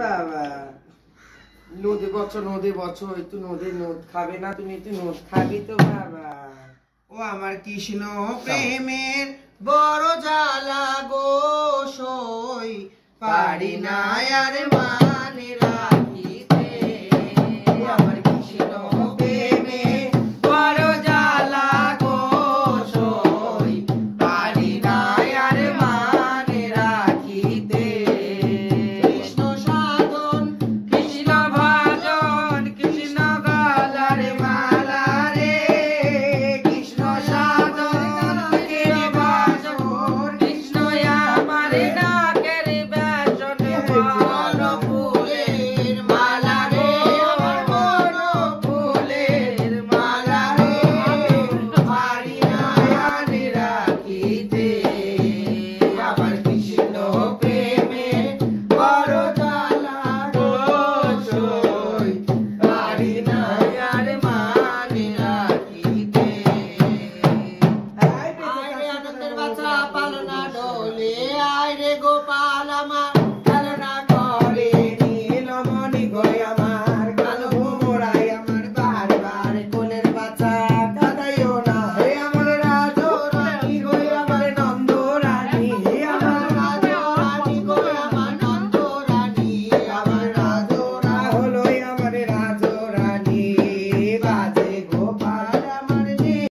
বাবা নদী বছর একটু নদ খাবে না তুমি একটু নদ খাবি তো বাবা। ও আমার কৃষ্ণ প্রেমের বড় জ্বালা গো সই পারি না আর মানে রাখিতে। আমার কৃষ্ণ প্রেমের বড় জ্বালা গো সই পারি না আর মানে রাখিতে। কৃষ্ণ সাধন কৃষ্ণ ভজন কৃষ্ণ গলার মালা রে। কৃষ্ণ সাধন কৃষ্ণ ভজন কৃষ্ণ আমার ডাকের বেচন